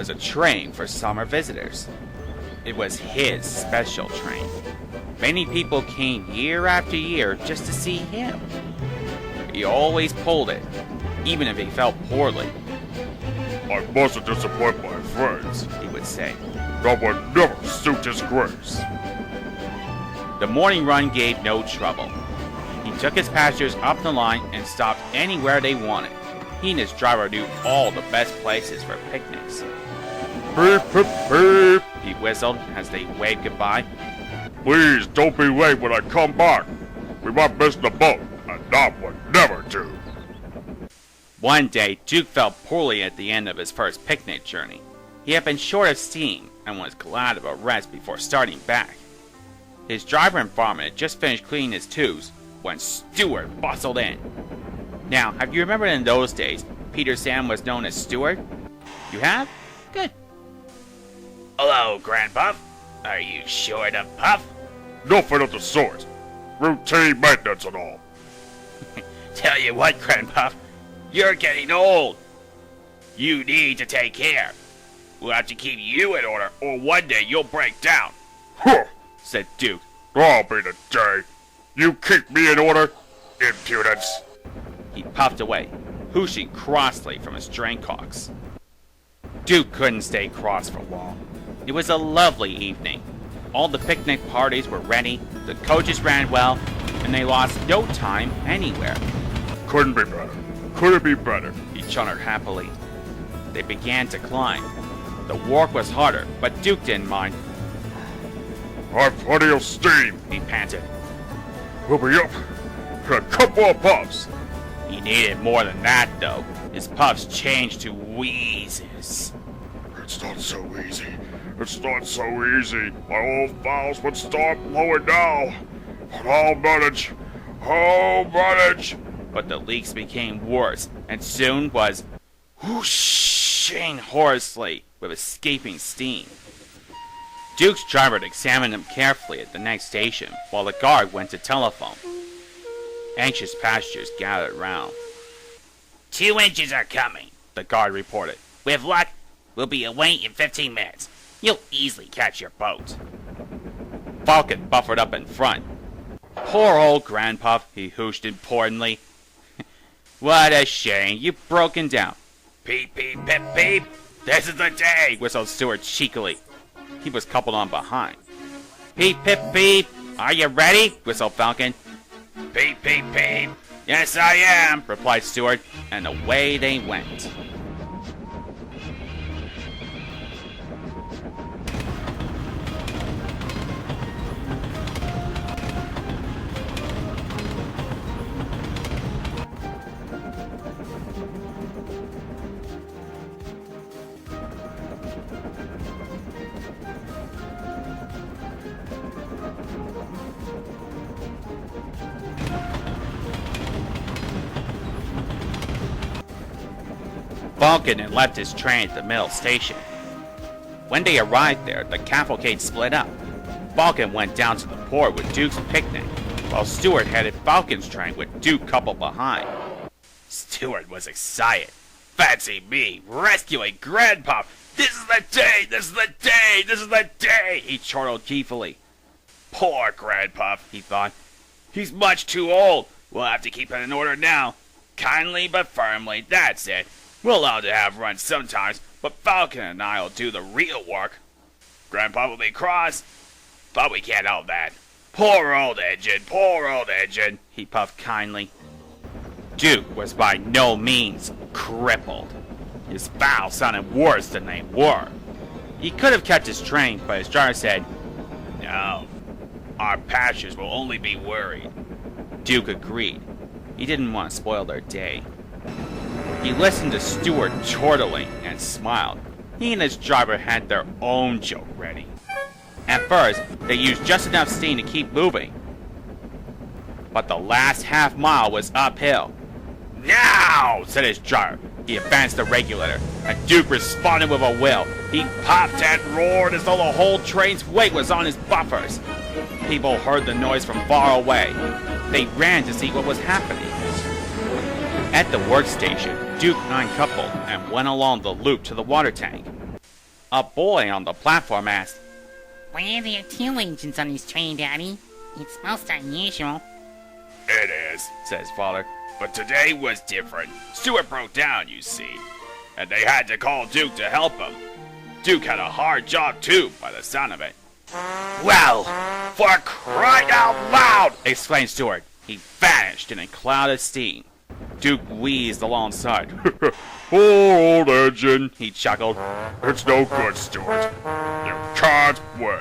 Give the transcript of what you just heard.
was a train for summer visitors. It was his special train. Many people came year after year just to see him. He always pulled it, even if he felt poorly. I mustn't disappoint my friends, he would say. That would never suit his grace. The morning run gave no trouble. He took his passengers up the line and stopped anywhere they wanted. He and his driver knew all the best places for picnics. Beep, beep, beep, he whistled as they waved goodbye. Please don't be late when I come back. We might miss the boat, and that would never do. One day, Duke felt poorly at the end of his first picnic journey. He had been short of steam and was glad of a rest before starting back. His driver and fireman had just finished cleaning his tubes when Stuart bustled in. Now, have you remembered in those days, Peter Sam was known as Stuart? You have? Good. Hello, Grandpuff. Are you short of puff? Nothing of the sort. Routine maintenance and all. Tell you what, Grandpuff, you're getting old. You need to take care. We'll have to keep you in order, or one day you'll break down. Huh, said Duke. I'll be the day. You keep me in order, impudence. He puffed away, hooshing crossly from his drain cocks. Duke couldn't stay cross for long. It was a lovely evening. All the picnic parties were ready, the coaches ran well, and they lost no time anywhere. Couldn't be better. Couldn't be better, he chunnered happily. They began to climb. The work was harder, but Duke didn't mind. I've plenty of steam, he panted. We'll be up in a couple of puffs. He needed more than that, though. His puffs changed to wheezes. It's not so easy. It's not so easy. My old valves would start blowing now. But I'll manage. I'll manage. But the leaks became worse, and soon was whooshing hoarsely with escaping steam. Duke's driver examined him carefully at the next station, while the guard went to telephone. Anxious passengers gathered round. 2 inches are coming, the guard reported. With luck, we'll be away in 15 minutes. You'll easily catch your boat. Falcon buffered up in front. Poor old Grandpuff, he hooshed importantly. What a shame, you've broken down. Peep, peep, pip, peep. This is the day, whistled Stuart cheekily. He was coupled on behind. Peep, pip, peep. Are you ready? Whistled Falcon. Peep, peep, peep. Yes, I am, replied Stuart, and away they went. Falcon had left his train at the middle station. When they arrived there, the cavalcade split up. Falcon went down to the port with Duke's picnic, while Stuart headed Falcon's train with Duke coupled behind. Stuart was excited. Fancy me rescuing Grandpa. This is the day, this is the day, this is the day, he chortled gleefully. Poor Grandpa, he thought. He's much too old. We'll have to keep it in order now. Kindly but firmly, that's it. We'll allow to have runs sometimes, but Falcon and I will do the real work. Grandpa will be cross, but we can't help that. Poor old engine, he puffed kindly. Duke was by no means crippled. His valves sounded worse than they were. He could have kept his train, but his driver said, "No, our passengers will only be worried." Duke agreed. He didn't want to spoil their day. He listened to Stuart chortling and smiled. He and his driver had their own joke ready. At first, they used just enough steam to keep moving. But the last half mile was uphill. "Now!" said his driver. He advanced the regulator, and Duke responded with a will. He popped and roared as though the whole train's weight was on his buffers. People heard the noise from far away. They ran to see what was happening. At the workstation, Duke uncoupled and went along the loop to the water tank. A boy on the platform asked, Why are there 2 engines on this train, Daddy? It's most unusual. It is, said his father. But today was different. Stuart broke down, you see. And they had to call Duke to help him. Duke had a hard job too, by the sound of it. Well, for crying out loud! exclaimed Stuart. He vanished in a cloud of steam. Duke wheezed alongside. Poor old engine. He chuckled. It's no good, Stuart. You can't win.